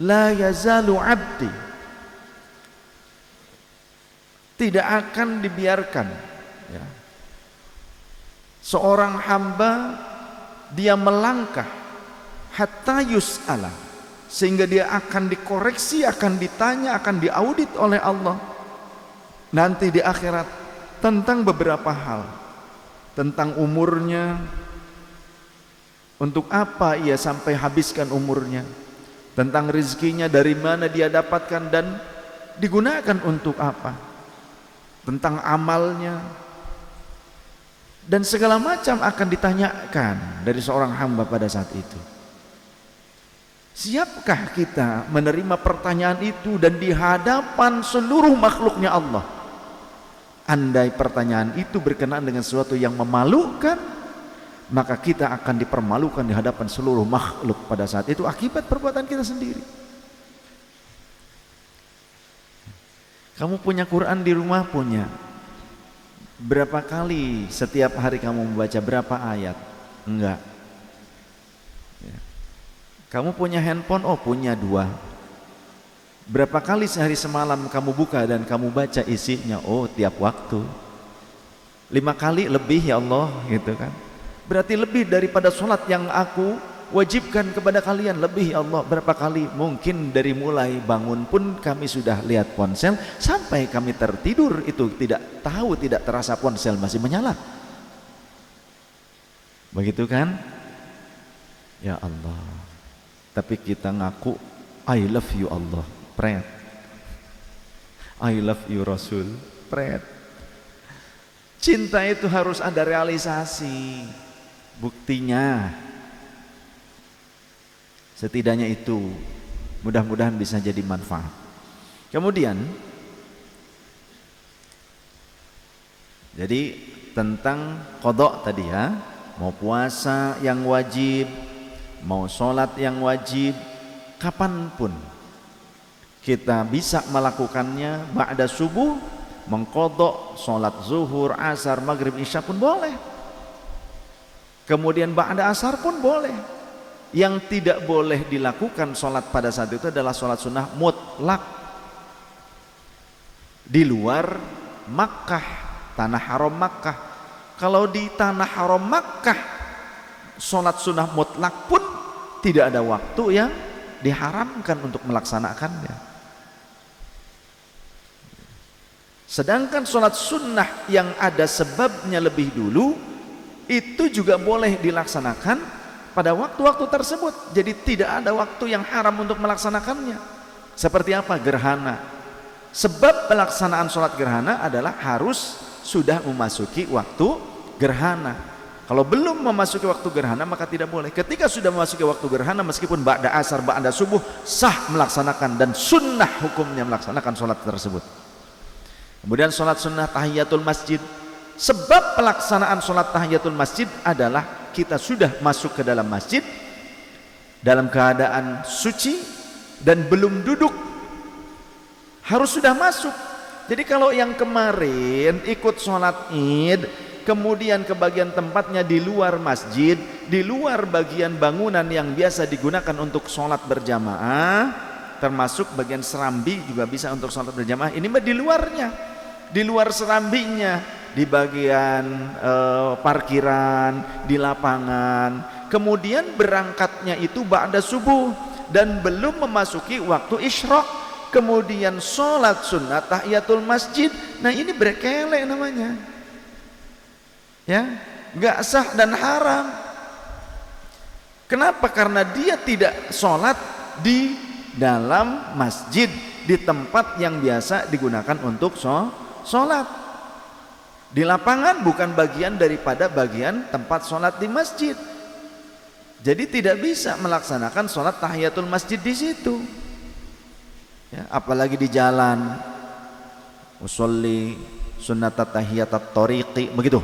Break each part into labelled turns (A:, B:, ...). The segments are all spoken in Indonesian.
A: La yazalu abdi, tidak akan dibiarkan ya, seorang hamba dia melangkah hatta yus'ala, sehingga dia akan dikoreksi, akan ditanya, akan diaudit oleh Allah nanti di akhirat tentang beberapa hal, tentang umurnya, untuk apa ia sampai habiskan umurnya, tentang rezekinya dari mana dia dapatkan dan digunakan untuk apa, tentang amalnya, dan segala macam akan ditanyakan dari seorang hamba pada saat itu. Siapkah kita menerima pertanyaan itu dan di hadapan seluruh makhluknya Allah? Andai pertanyaan itu berkenaan dengan sesuatu yang memalukan, maka kita akan dipermalukan di hadapan seluruh makhluk pada saat itu akibat perbuatan kita sendiri. Kamu punya Quran di rumah? Punya. Berapa kali setiap hari kamu membaca, berapa ayat? Enggak. Kamu punya handphone? Oh, punya 2. Berapa kali sehari semalam kamu buka dan kamu baca isinya? Oh, tiap waktu. 5 kali lebih ya Allah, gitu kan. Berarti lebih daripada sholat yang aku wajibkan kepada kalian, lebih ya Allah. Berapa kali? Mungkin dari mulai bangun pun kami sudah lihat ponsel, sampai kami tertidur itu tidak tahu, tidak terasa ponsel masih menyala. Begitu kan? Ya Allah. Tapi kita ngaku I love you Allah, pret. I love you Rasul, pret. Cinta itu harus ada realisasi. Buktinya setidaknya itu, mudah-mudahan bisa jadi manfaat. Kemudian jadi tentang qada tadi ya, mau puasa yang wajib, mau sholat yang wajib, kapanpun kita bisa melakukannya. Ba'da subuh mengqadha sholat zuhur, asar, maghrib, isya pun boleh. Kemudian ba'da asar pun boleh. Yang tidak boleh dilakukan sholat pada saat itu adalah sholat sunnah mutlak di luar Makkah, tanah haram Makkah. Kalau di tanah haram Makkah sholat sunnah mutlak pun tidak ada waktu yang diharamkan untuk melaksanakannya. Sedangkan sholat sunnah yang ada sebabnya lebih dulu itu juga boleh dilaksanakan pada waktu-waktu tersebut. Jadi tidak ada waktu yang haram untuk melaksanakannya. Seperti apa? Gerhana. Sebab pelaksanaan sholat gerhana adalah harus sudah memasuki waktu gerhana. Kalau belum memasuki waktu gerhana maka tidak boleh. Ketika sudah memasuki waktu gerhana, meskipun ba'da asar, ba'da subuh, sah melaksanakan dan sunnah hukumnya melaksanakan sholat tersebut. Kemudian sholat sunnah tahiyatul masjid. Sebab pelaksanaan sholat tahiyatul masjid adalah kita sudah masuk ke dalam masjid dalam keadaan suci dan belum duduk, harus sudah masuk. Jadi kalau yang kemarin ikut sholat id kemudian ke bagian tempatnya di luar masjid, di luar bagian bangunan yang biasa digunakan untuk sholat berjamaah, termasuk bagian serambi juga bisa untuk sholat berjamaah, ini mah di luarnya, di luar serambinya, di bagian parkiran, di lapangan, kemudian berangkatnya itu ba'da subuh dan belum memasuki waktu isyraq, kemudian sholat sunnah tahiyatul masjid, nah ini berkelek namanya ya, nggak sah dan haram. Kenapa? Karena dia tidak sholat di dalam masjid, di tempat yang biasa digunakan untuk sholat. Di lapangan bukan bagian daripada bagian tempat sholat di masjid. Jadi tidak bisa melaksanakan sholat tahiyatul masjid di situ ya, apalagi di jalan. Usolli sunnatat tahiyatat tariqi, begitu.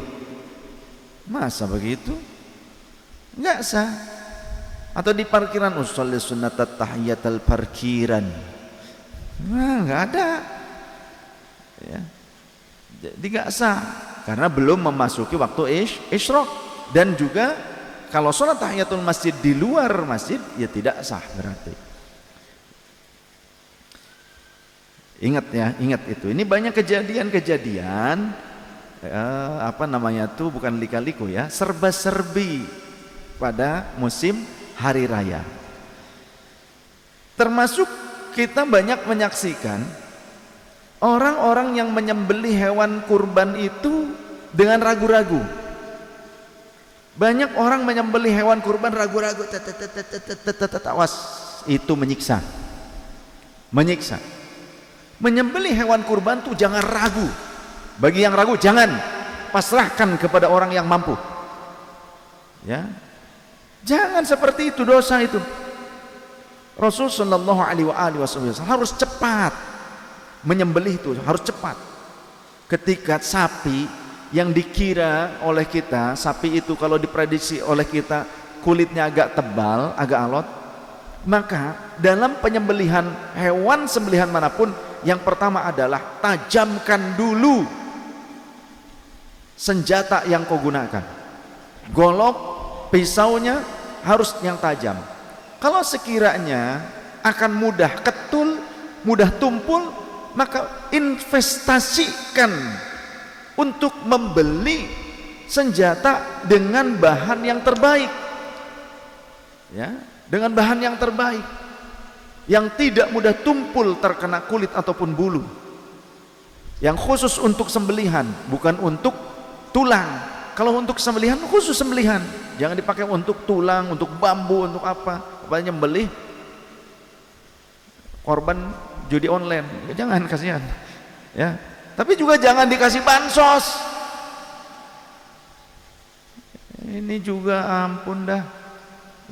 A: Masa begitu? Enggak sah. Atau di parkiran, usolli sunnatat tahiyatal parkiran, nah enggak ada ya. Jadi enggak sah karena belum memasuki waktu isyraq. Dan juga kalau sholat tahiyatul masjid di luar masjid ya tidak sah berarti. Ingat ya, ingat itu. Ini banyak kejadian-kejadian apa namanya tuh, bukan lika-liku ya, serba-serbi pada musim hari raya. Termasuk kita banyak menyaksikan orang-orang yang menyembelih hewan kurban itu dengan ragu-ragu. Banyak orang menyembelih hewan kurban ragu-ragu, awas, itu menyiksa. Menyiksa. Menyembelih hewan kurban tuh jangan ragu. Bagi yang ragu jangan, pasrahkan kepada orang yang mampu. Ya. Jangan seperti itu, dosa itu. Rasul sallallahu alaihi wasallam harus cepat menyembelih, itu harus cepat. Ketika sapi yang dikira oleh kita, sapi itu kalau diprediksi oleh kita kulitnya agak tebal, agak alot, maka dalam penyembelihan hewan sembelihan manapun, yang pertama adalah tajamkan dulu senjata yang kau gunakan. Golok, pisaunya harus yang tajam. Kalau sekiranya akan mudah ketul, mudah tumpul, maka investasikan untuk membeli senjata dengan bahan yang terbaik, ya, dengan bahan yang terbaik, yang tidak mudah tumpul terkena kulit ataupun bulu, yang khusus untuk sembelihan, bukan untuk tulang. Kalau untuk sembelihan khusus sembelihan, jangan dipakai untuk tulang, untuk bambu, untuk apa nyembelih korban judi online, jangan, kasihan ya. Tapi juga jangan dikasih bansos. Ini juga ampun dah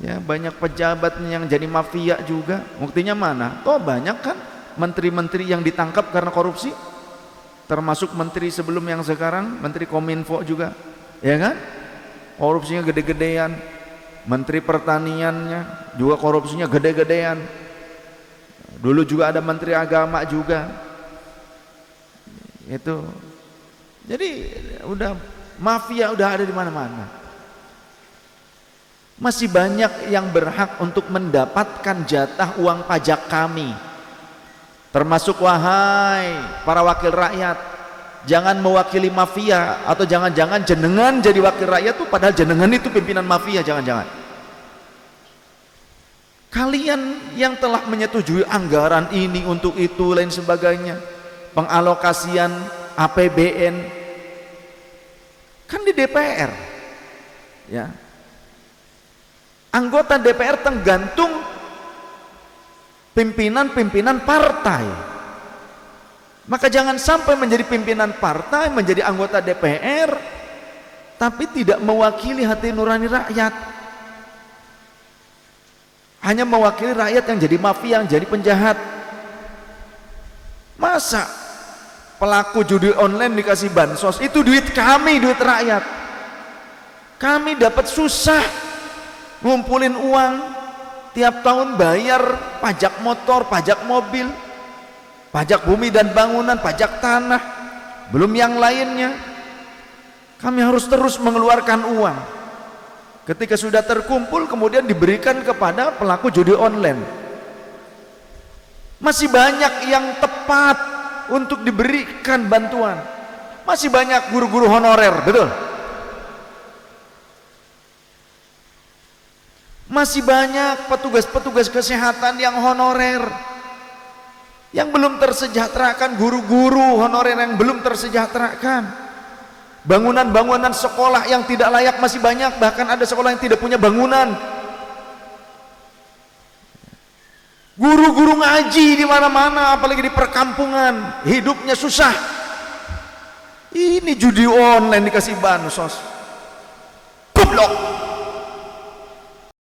A: ya, banyak pejabat yang jadi mafia juga. Buktinya mana? Oh banyak kan menteri-menteri yang ditangkap karena korupsi, termasuk menteri sebelum yang sekarang, menteri Kominfo juga, ya kan, korupsinya gede-gedean. Menteri pertaniannya juga korupsinya gede-gedean. Dulu juga ada menteri agama juga itu. Jadi udah mafia udah ada di mana-mana. Masih banyak yang berhak untuk mendapatkan jatah uang pajak kami, termasuk wahai para wakil rakyat. Jangan mewakili mafia, atau jangan-jangan jenengan jadi wakil rakyat tuh padahal jenengan itu pimpinan mafia. Jangan-jangan kalian yang telah menyetujui anggaran ini untuk itu lain sebagainya, pengalokasian APBN kan di DPR ya. Anggota DPR tergantung pimpinan-pimpinan partai. Maka jangan sampai menjadi pimpinan partai, menjadi anggota DPR, tapi tidak mewakili hati nurani rakyat. Hanya mewakili rakyat yang jadi mafia, yang jadi penjahat. Masa pelaku judi online dikasih bansos? Itu duit kami, duit rakyat. Kami dapat susah ngumpulin uang, tiap tahun bayar pajak motor, pajak mobil, pajak bumi dan bangunan, pajak tanah, belum yang lainnya. Kami harus terus mengeluarkan uang. Ketika sudah terkumpul kemudian diberikan kepada pelaku judi online. Masih banyak yang tepat untuk diberikan bantuan. Masih banyak guru-guru honorer, betul? Masih banyak petugas-petugas kesehatan yang honorer, yang belum tersejahterakan, guru-guru honorer yang belum tersejahterakan. Bangunan-bangunan sekolah yang tidak layak masih banyak, bahkan ada sekolah yang tidak punya bangunan. Guru-guru ngaji di mana-mana, apalagi di perkampungan, hidupnya susah. Ini judi online dikasih bansos. Goblok.